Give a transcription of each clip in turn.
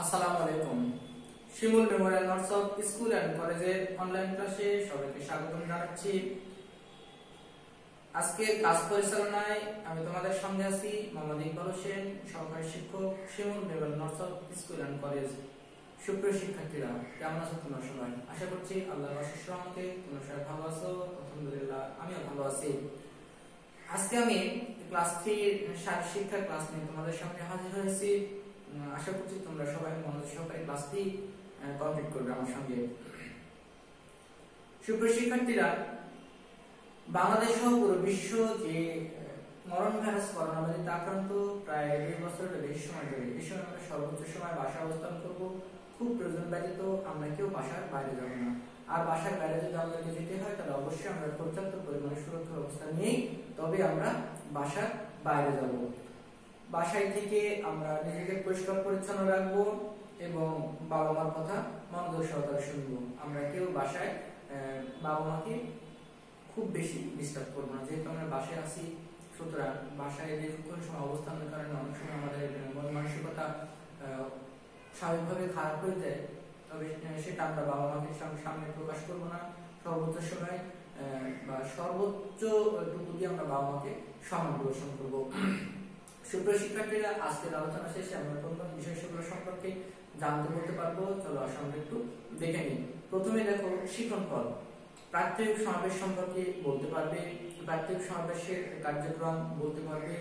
আসসালামু আলাইকুম। Shimul memorial nurse of school and কলেজের অনলাইন ক্লাসে সবাইকে স্বাগতম জানাচ্ছি। আজকে ক্লাস পরিচালনায় আমি তোমাদের সামনে আছি মোহাম্মদ ইকবাল হোসেন, সহকারী শিক্ষক, Shimul memorial nurse of school and college. সুপ্রিয় শিক্ষার্থীরা, কেমন আছো তোমরা সবাই? আশা করছি আল্লাহর অশেষ রহমতে তোমরা সবাই ভালো আছো। আলহামদুলিল্লাহ, আমিও ভালো আছি। আজকে আমি ক্লাস 3 শারীরিক শিক্ষা ক্লাস নিয়ে তোমাদের সামনে হাজির হয়েছি। আশা করছি তোমরা সবাই মনোযোগ সহকারে ক্লাসটি কমপ্লিট করবে আমার সঙ্গে। সুপ্রিয় শিক্ষার্থীরা, বাংলাদেশ সহ পুরো বিশ্ব যে মরণ ভাইরাস করোনা ভাইরাসে আক্রান্ত প্রায় 2 বছরের বেশি সময় ধরে, এই সময় আমরা সর্বোচ্চ সময় বাসায় অবস্থান করব। খুব প্রয়োজন ব্যতীত আমরা কেউ বাসার বাইরে যাব না। আর বাসার বাইরে যদি আমাদেরকে যেতে হয় তাহলে অবশ্যই আমরা পর্যাপ্ত পরিমাণে সুরক্ষা ব্যবস্থা নিয়ে তবে আমরা বাসার বাইরে যাব। বাসায় থেকে আমরা নিজেকে পরিষ্কার পরিচ্ছন্ন রাখবো এবং বাবা মার কথা মনোযোগ সহকারে শুনবো। আমরা কেউ বাসায় বাবা মাকে খুব বেশি ডিস্টার্ব করবো না, যেহেতু আমরা বাসায় আছি। সুতরাং বাসায় দীর্ঘক্ষণ সময় অবস্থানের কারণে অনেক সময় আমাদের মন মানসিকতা স্বাভাবিকভাবে খারাপ হয়ে যায়, তবে সেটা আমরা বাবা মাকে সামনে প্রকাশ করবো না। সর্বোচ্চ সময় বা সর্বোচ্চ টুকু দিয়ে আমরা বাবা মাকে সম্মান প্রদর্শন করবো। সুপ্রিয় শিক্ষার্থীরা, আজকের আলোচনা শেষে আমরা কোন কোন বিষয়গুলো সম্পর্কে জানতে বলতে পারবো, চলো আমরা একটু দেখে নিই। প্রথমে দেখো শিক্ষণফল। প্রাত্যহিক সমাবেশ সম্পর্কে বলতে পারবে, প্রাত্যহিক সমাবেশের কার্যক্রম বলতে পারবে,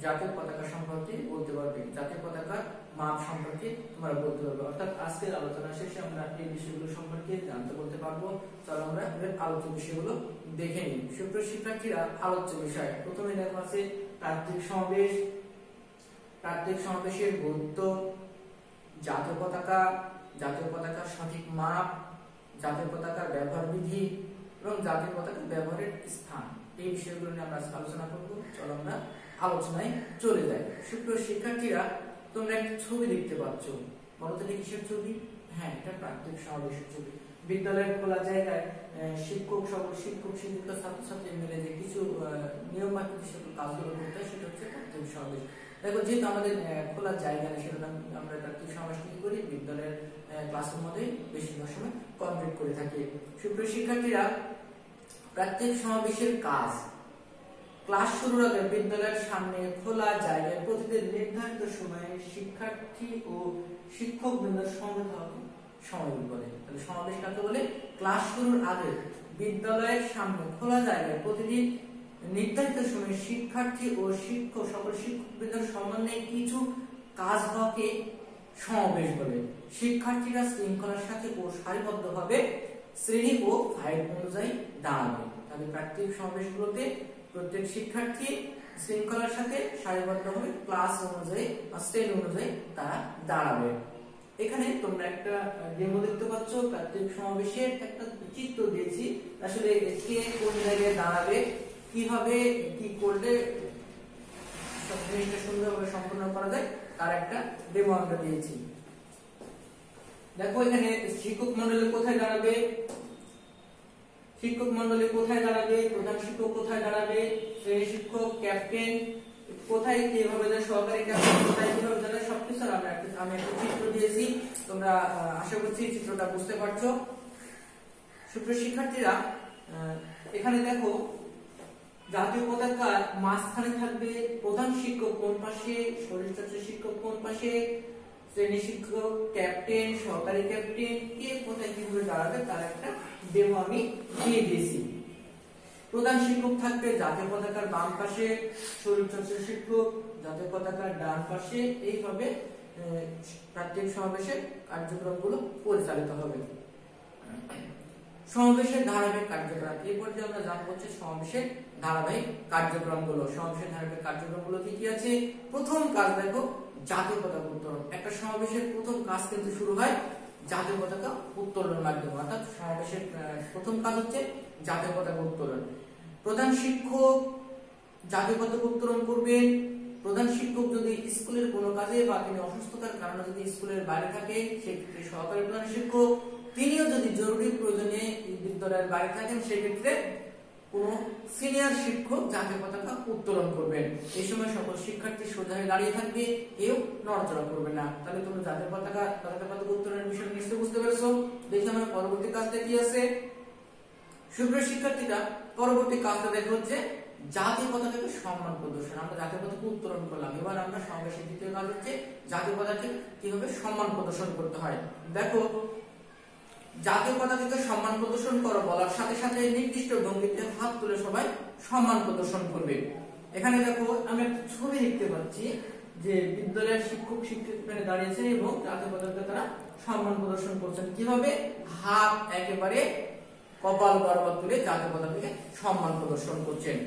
জাতীয় পতাকা সম্পর্কে বলতে পারবে, জাতীয় পতাকার মাপ সম্পর্কে তোমরা বলতে পারবে। অর্থাৎ আজকের আলোচনা শেষে আমরা এই বিষয়গুলো সম্পর্কে জানতে বলতে পারবো। চলো আমরা আলোচ্য বিষয়গুলো দেখে নিই। সুপ্রিয় শিক্ষার্থীরা, আলোচ্য বিষয় প্রথমে দেখো আছে প্রাত্যহিক সমাবেশ। প্রাত্যহিক সমাবেশের গুরুত্ব, জাতীয় পতাকা, জাতীয় পতাকার সঠিক মাপ, জাতীয় পতাকার ব্যবহার বিধি এবং জাতীয় পতাকার ব্যবহারের স্থান, এই বিষয়গুলো নিয়ে আমরা আলোচনা করব। চলো আমরা আলোচনায় চলে যাই। সুপ্রিয় শিক্ষার্থীরা, তোমরা একটা ছবি দেখতে পাচ্ছ, বলো তো কিসের ছবি? হ্যাঁ, এটা প্রাত্যহিক সমাবেশের ছবি। বিদ্যালয়ের খোলা জায়গায় শিক্ষক শিক্ষিকা ছাত্রছাত্রী মিলে যে কিছু নিয়ম মাফিক সকল কাজগুলো করতে হয়, সেটা হচ্ছে প্রাত্যহিক সমাবেশ। দেখো, যেহেতু আমাদের খোলা জায়গা নেই, সেটা আমরা প্রাত্যহিক সমাবেশ কি করি, বিদ্যালয়ের ক্লাসের মধ্যে বেশিরভাগ সময় কমপ্লিট করে থাকি। সুপ্রিয় শিক্ষার্থীরা, প্রাত্যহিক সমাবেশের কাজ: ক্লাস শুরুর আগে বিদ্যালয়ের সামনে খোলা জায়গায় প্রতিদিন নির্ধারিত সময়ে শিক্ষার্থী ও শিক্ষক বৃন্দের সমবেত হতে সময় বলে। তাহলে সমাবেশ কাকে বলে? ক্লাস শুরুর আগে বিদ্যালয়ের সামনে খোলা জায়গায় প্রতিদিন নির্ধারিত সময়ে শিক্ষার্থী ও সকল শিক্ষকবৃন্দের সম্বন্ধে কিছু কাজ হওয়াকে সমাবেশ বলে। শিক্ষার্থীরা শৃঙ্খলার সাথে ও সারিবদ্ধভাবে শ্রেণী ও ফাইল অনুযায়ী দাঁড়াবে। তাহলে প্রাত্যহিক সমাবেশগুলোতে প্রত্যেক শিক্ষার্থী শৃঙ্খলার সাথে সারিবদ্ধভাবে ক্লাস অনুযায়ী বা শ্রেণী অনুযায়ী তারা দাঁড়াবে। এখানে তোমরা একটা ডেমো দেখতে পাচ্ছ, প্রাত্যহিক সমাবেশের একটা চিত্র দিয়েছি। আসলে কে কোন জায়গায় দাঁড়াবে, কিভাবে কি করলে সব জিনিসটা সুন্দরভাবে সম্পন্ন করা যায়, তার একটা ডেমো আমরা দিয়েছি। দেখো, এখানে শিক্ষক মন্ডলী কোথায় দাঁড়াবে, শিক্ষক মন্ডলী কোথায় দাঁড়াবে, প্রধান শিক্ষক কোথায় দাঁড়াবে, শ্রেণী শিক্ষক, ক্যাপ্টেন কোথায় কিভাবে যায়, সহকারী ক্যাপ্টেন কোথায় কিভাবে দাঁড়াবে, সবকিছু আমি একটা চিত্র দিয়েছি। তোমরা আশা করছি চিত্রটা বুঝতে পারছো। সুপ্রিয় শিক্ষার্থীরা, এখানে দেখো, জাতীয় পতাকার মাঝখানে থাকবে প্রধান শিক্ষক কোন পাশে, শরীরচর্চা শিক্ষক কোন পাশে, শ্রেণী শিক্ষক, ক্যাপ্টেন, সহকারী ক্যাপ্টেন কে কোথায় কিভাবে দাঁড়াবে তার একটা ডেমো আমি দিয়ে দিয়েছি। প্রধান শিক্ষক থাকবে জাতীয় পতাকার বাম পাশে, শরীরচর্চা শিক্ষক জাতীয় পতাকার ডান পাশে। এইভাবে প্রাত্যহিক সমাবেশের কার্যক্রমগুলো পরিচালিত হবে। সমাবেশের ধারাবাহিক কার্যক্রম, এই পর্যায়ে আমরা জানবো হচ্ছে সমাবেশের ধারাবাহিক কার্যক্রমগুলো। সমাবেশের ধারাবাহিক কার্যক্রমগুলো কি কি আছে? প্রথম কাজ দেখো, জাতীয় পতাকা উত্তোলন। একটা সমাবেশের প্রথম কাজ কিন্তু শুরু হয় জাতীয় পতাকা উত্তোলনের মাধ্যমে। অর্থাৎ সমাবেশের প্রথম কাজ হচ্ছে জাতীয় পতাকা উত্তোলন। প্রধান শিক্ষক জাতীয় পতাকা উত্তোলন করবেন। প্রধান শিক্ষক যদি স্কুলের কোনো কাজে বা তিনি অসুস্থতার কারণে যদি স্কুলের বাইরে থাকে, সেক্ষেত্রে সহকারী প্রধান শিক্ষক, তিনিও যদি জরুরি প্রয়োজনে বিদ্যালয়ের বাইরে থাকেন, সেক্ষেত্রে কোন সিনিয়র শিক্ষক জাতীয় পতাকা উত্তোলন করবেন। এই সময় সকল শিক্ষার্থী সোজা হয়ে দাঁড়িয়ে থাকবে, কেউ নড়াচড়া করবে না। তাহলে তোমরা জাতীয় পতাকা উত্তোলনের বিষয় নিশ্চয়ই বুঝতে পেরেছো। দেখি আমরা পরবর্তী কাজটা কি আছে। সুপ্রিয় শিক্ষার্থীরা, পরবর্তী কাজটা দেখো হচ্ছে জাতীয় পতাকাকে সম্মান প্রদর্শন। আমরা জাতীয় পতাকা উত্তোলন করলাম, এবার আমরা সমাবেশের দ্বিতীয় কাজ হচ্ছে জাতীয় পতাকাকে কিভাবে সম্মান প্রদর্শন করতে হয়। দেখো, জাতীয় পতাকাকে সম্মান প্রদর্শন করো বলার সাথে সাথে নির্দিষ্ট ভঙ্গিতে হাত তুলে সবাই সম্মান প্রদর্শন করবে। এখানে দেখো আমি একটা ছবি দেখতে পাচ্ছি যে বিদ্যালয়ের শিক্ষক শিক্ষিকারা দাঁড়িয়েছেন এবং জাতীয় পতাকাকে তারা সম্মান প্রদর্শন করছেন। কিভাবে? হাত একেবারে কপাল বরাবর তুলে জাতীয় পতাকাকে সম্মান প্রদর্শন করছেন।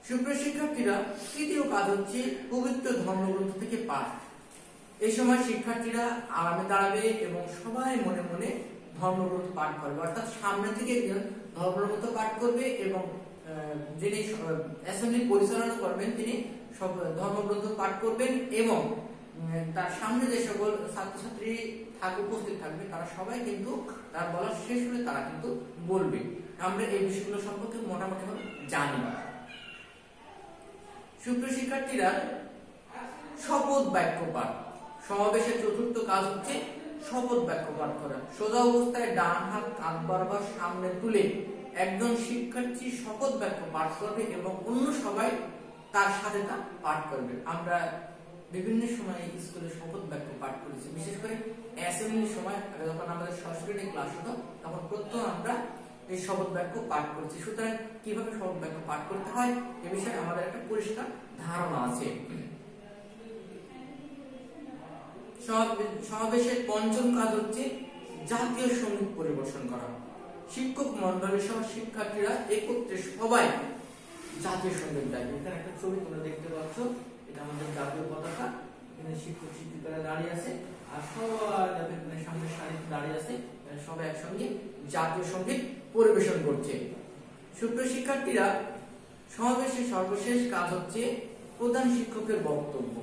সুপ্রিয় শিক্ষার্থীরা, তৃতীয় কাজ হচ্ছে পবিত্র ধর্মগ্রন্থ থেকে পাঠ। এই সময় শিক্ষার্থীরা আরামে দাঁড়াবে এবং সবাই মনে মনে ধর্মগ্রন্থ পাঠ করবে, অর্থাৎ সামনে থেকে ধর্মগ্রন্থ পাঠ করবে এবং যিনি অ্যাসেম্বলি পরিচালনা করবেন তিনি সব ধর্মগ্রন্থ পাঠ করবেন এবং তার সামনে যে সকল ছাত্রছাত্রী উপস্থিত থাকবে তারা সবাই কিন্তু তার বলা শেষ হলে তারা কিন্তু বলবে। আমরা এই বিষয়গুলো সম্পর্কে মোটামুটি জানি। সুপ্রিয় শিক্ষার্থীরা, শপথ বাক্য পাঠ। সমাবেশের চতুর্থ কাজ হচ্ছে শপথ বাক্য পাঠ করা। সোজা অবস্থায় ডান হাত কাঁধ বরাবর সামনে তুলে একজন শিক্ষার্থী শপথ বাক্য পাঠ করবে এবং অন্য সবাই তার সাথে তা পাঠ করবে। আমরা বিভিন্ন সময় স্কুলে শপথ বাক্য পাঠ করেছি, বিশেষ করে অ্যাসেম্বলির সময় যখন আমাদের সংস্কৃত ক্লাস হতো তখন প্রথম আমরা এই শপথ বাক্য পাঠ করছি। সুতরাং কিভাবে শপথ বাক্য পাঠ করতে হয় এ বিষয়ে আমাদের একটা পরিষ্কার ধারণা আছে। সমাবেশের পঞ্চম কাজ হচ্ছে জাতীয় সঙ্গীত পরিবেশন করা। শিক্ষক মন্ডলী সহ শিক্ষার্থীরা একত্রে সবাই জাতীয় সঙ্গীত গাইবে। এখানে একটা ছবি তোমরা দেখতে পাচ্ছ, এটা আমাদের জাতীয় পতাকা। এখানে শিক্ষক শিক্ষিকারা দাঁড়িয়ে আছে আর সবাই যাদের সামনে সারিতে দাঁড়িয়ে আছে, সবাই একসঙ্গে জাতীয় সঙ্গীত পরিবেশন করছে। সুপ্রিয় শিক্ষার্থীরা, সমাবেশের সর্বশেষ কাজ হচ্ছে প্রধান শিক্ষকের বক্তব্য।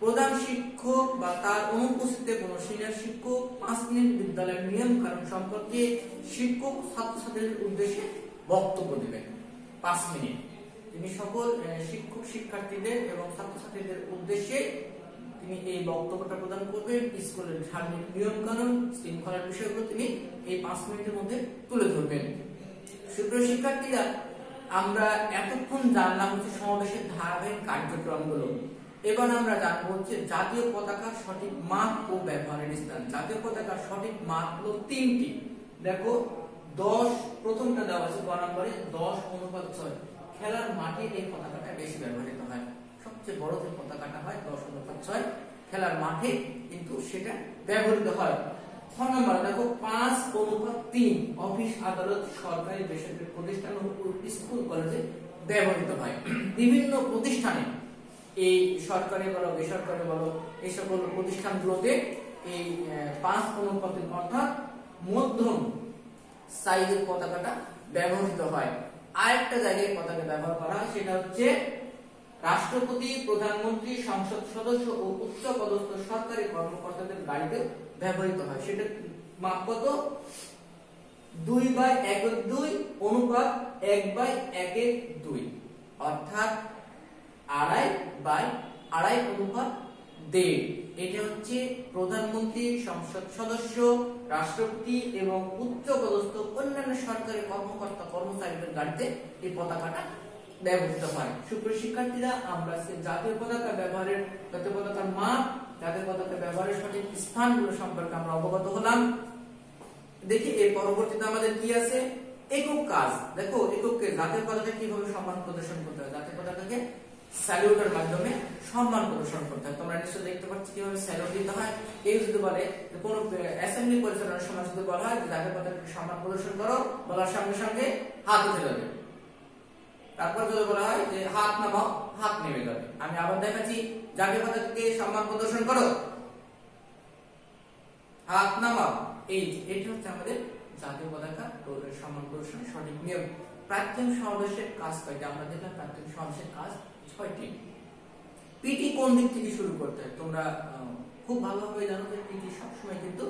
প্রধান শিক্ষক বা তার অনুপস্থিতিতে কোনো সিনিয়র শিক্ষক 5 মিনিট বিদ্যালয়ের নিয়ম কানুন সম্পর্কে শিক্ষক ছাত্রছাত্রীদের উদ্দেশ্যে বক্তব্য দেবেন। 5 মিনিট তিনি সকল শিক্ষক শিক্ষার্থীদের এবং ছাত্রছাত্রীদের উদ্দেশ্যে তিনি এই বক্তব্যটা প্রদান করবেন। স্কুলের সার্বিক নিয়ম কানুন শৃঙ্খলার বিষয়গুলো তিনি এই 5 মিনিটের মধ্যে তুলে ধরবেন। সুপ্রিয় শিক্ষার্থীরা, আমরা এতক্ষণ জানলাম হচ্ছে সমাবেশের ধারাবাহিক কার্যক্রমগুলো। এবার আমরা জানবো হচ্ছে জাতীয় পতাকার সঠিক মাপ ও ব্যবহারের স্থান। জাতীয় পতাকার সঠিক মাপ হলো 3টি। দেখো, 10 প্রথমটা দেওয়া আছে 1 নম্বরে 10:6। খেলার মাঠে এই পতাকাটা বেশি ব্যবহৃত হয়। সবচেয়ে বড় যে পতাকাটা হয় 10:6, খেলার মাঠে কিন্তু সেটা ব্যবহৃত হয়। 6 নম্বর দেখো 5:3 অফিস আদালত সরকারি বেসরকারি প্রতিষ্ঠান ও স্কুল কলেজে ব্যবহৃত হয়। বিভিন্ন প্রতিষ্ঠানে এই সরকারি বলো বেসরকারি বলো এই সকল প্রতিষ্ঠানগুলোতে এই 5:3 অর্থাৎ মধ্যম সাইজের পতাকাটা ব্যবহৃত হয়। আরেকটা জায়গায় পতাকা ব্যবহার করা হয়, সেটা হচ্ছে রাষ্ট্রপতি, প্রধানমন্ত্রী, সংসদ সদস্য ও উচ্চ পদস্থ সরকারি কর্মকর্তাদের গাড়িতে ব্যবহৃত হয়। সেটা মাপ কত? 2/1/2 অনুপাত 1/1/2 অর্থাৎ 2.5/2.5 অনুপাত 1.5। এটা হচ্ছে প্রধানমন্ত্রী, সংসদ সদস্য, রাষ্ট্রপতি এবং উচ্চ পদস্থ অন্যান্য সরকারি কর্মকর্তা কর্মচারীদের গাড়িতে এই পতাকাটা ব্যবহৃত হয়। সুপ্রিয় শিক্ষার্থীরা, আমরা জাতীয় পতাকা ব্যবহারের, জাতীয় পতাকার মাপ, জাতীয় পতাকা ব্যবহারের সঠিক স্থানগুলো সম্পর্কে আমরা অবগত হলাম। দেখি এর পরবর্তীতে আমাদের কি আছে, একক কাজ। দেখো, এককে জাতীয় পতাকা কিভাবে সম্মান প্রদর্শন করতে হয়। জাতীয় পতাকাকে স্যালুটের মাধ্যমে সম্মান প্রদর্শন করতে হয়। তোমরা নিশ্চয়ই দেখতে পাচ্ছ কিভাবে স্যালুট দিতে হয়। এই যদি বলে কোন অ্যাসেম্বলি পরিচালনার সময় যদি বলা হয় জাতীয় পতাকাকে সম্মান প্রদর্শন করো, বলার সঙ্গে সঙ্গে হাত উঠে যাবে। তারপর যদি বলা হয় যে হাত নামাও, হাত নেমে যাবে। আমি আবার দেখাচ্ছি, জাতীয় পতাকাকে সম্মান প্রদর্শন করো, হাত নামাও। এইটা হচ্ছে আমাদের জাতীয় পতাকা সম্মান প্রদর্শনের সঠিক নিয়ম। প্রাথমিক সমাবেশের কাজ কয়টি আমরা দেখলাম? প্রাথমিক সমাবেশের কাজ 6টি। পিটি কোন দিক থেকে শুরু করতে হয়? তোমরা খুব ভালোভাবে জানো যে পিটি সবসময় কিন্তু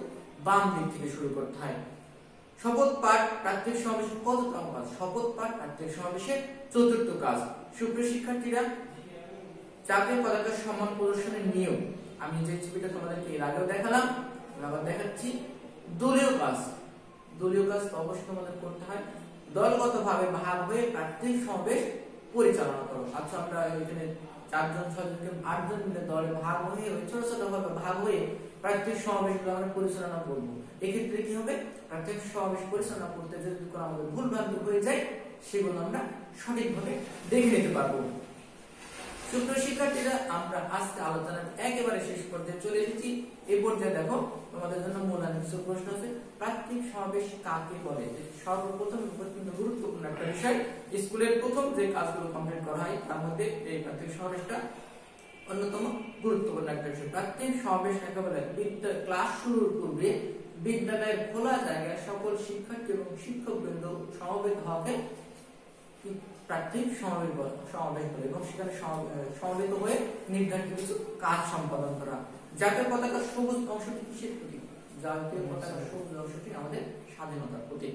বাম দিক থেকে শুরু করতে হয়। শপথ পাঠ প্রাত্যহিক সমাবেশের কততম কাজ? শপথ পাঠ প্রাত্যহিক সমাবেশের চতুর্থ কাজ। সুপ্রিয় শিক্ষার্থীরা, জাতীয় পতাকার সম্মান প্রদর্শনের নিয়ম আমি যে ছবিটা তোমাদেরকে এর আগেও দেখালাম, আবার দেখাচ্ছি। দলীয় কাজ, দলীয় কাজ তো অবশ্যই তোমাদের করতে হয়। দলগতভাবে ভাগ হয়ে প্রাত্যহিক সমাবেশ পরিচালনা করো। আচ্ছা, আমরা এখানে 4 জন 6 জন 8 জন মিলে দলে ভাগ হয়ে ছোট ছোট ভাবে ভাগ হয়ে প্রাত্যহিক সমাবেশগুলো আমরা পরিচালনা করব। এক্ষেত্রে কি হবে? প্রাত্যহিক সমাবেশ পরিচালনা করতে যদি কোনো আমাদের ভুল ভ্রান্তি হয়ে যায়, সেগুলো আমরা সঠিকভাবে দেখে নিতে পারবো। সুপ্রিয় শিক্ষার্থীরা, আমরা আজকে আলোচনার একেবারে শেষ পর্যায়ে চলে এসেছি। এই পর্যায়ে দেখো, তোমাদের জন্য মূল্যায়ন কিছু প্রশ্ন আছে। প্রাত্যহিক সমাবেশ কাকে বলে? সর্বপ্রথম কিন্তু গুরুত্বপূর্ণ একটা বিষয়। স্কুলের প্রথম যে কাজগুলো কমপ্লিট করা হয় তার মধ্যে এই প্রাত্যহিক সমাবেশটা অন্যতম গুরুত্বপূর্ণ একটা বিষয়। প্রাত্যহিক সমাবেশ কাকে বলে? ক্লাস শুরুর পূর্বে বিদ্যালয়ের খোলা জায়গায় সকল শিক্ষার্থী এবং শিক্ষকবৃন্দ সমবেত হওয়াকে প্রাত্যহিক সমাবেশ বলে এবং সেখানে সমবেত হয়ে নির্ধারিত কিছু কাজ সম্পাদন করা। জাতীয় পতাকার সবুজ অংশটি কিসের প্রতীক? জাতীয় পতাকার সবুজ অংশটি আমাদের স্বাধীনতার প্রতীক।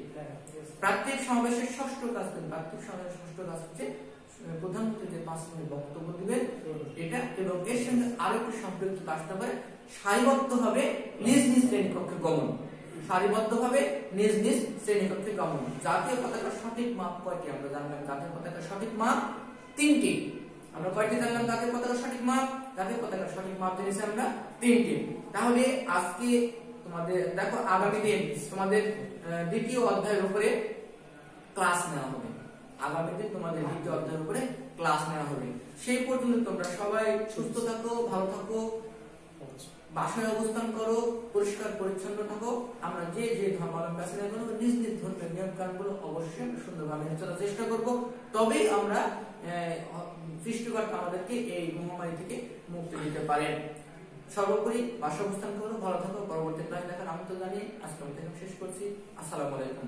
প্রাত্যহিক সমাবেশের ষষ্ঠ কাজ, প্রাত্যহিক সমাবেশের ষষ্ঠ কাজ হচ্ছে প্রধানমন্ত্রী যে 5 মিনিট বক্তব্য দিবেন এটা, এবং এর সঙ্গে আরো একটি সম্পৃক্ত কাজটা করে সারিবদ্ধভাবে নিজ নিজ শ্রেণীকক্ষে গমন। সারিবদ্ধভাবে নিজ নিজ শ্রেণীকক্ষে গমন। জাতীয় পতাকার সঠিক মাপ কয়টি? আমরা জানলাম জাতীয় পতাকার সঠিক মাপ 3টি। আমরা কয়টি জানলাম জাতীয় পতাকার সঠিক মাপ? জাতীয় পতাকার সঠিক মাপ জেনেছি আমরা 3টি। তাহলে আজকে তোমাদের দেখো, আগামী দিন তোমাদের দ্বিতীয় অধ্যায়ের উপরে ক্লাস নেওয়া হবে। আগামী দিন তোমাদের দ্বিতীয় অধ্যায়ের উপরে ক্লাস নেওয়া হবে। সেই পর্যন্ত তোমরা সবাই সুস্থ থাকো, ভালো থাকো, বাসায় অবস্থান করো, পরিষ্কার পরিচ্ছন্ন থাকো। আমরা যে যে ধর্মাবলম্বী আছি না কেন, নিজ নিজ ধর্মের নিয়ম কানুনগুলো অবশ্যই সুন্দরভাবে মেনে চলার চেষ্টা করব। তবেই আমরা সৃষ্টিকর্তা আমাদেরকে এই মহামারী থেকে মুক্তি দিতে পারেন। সর্বোপরি বাসায় অবস্থান করো, ভালো থাকো। পরবর্তী ক্লাস দেখার আমন্ত্রণ জানিয়ে আজকে আমি শেষ করছি। আসসালামু আলাইকুম।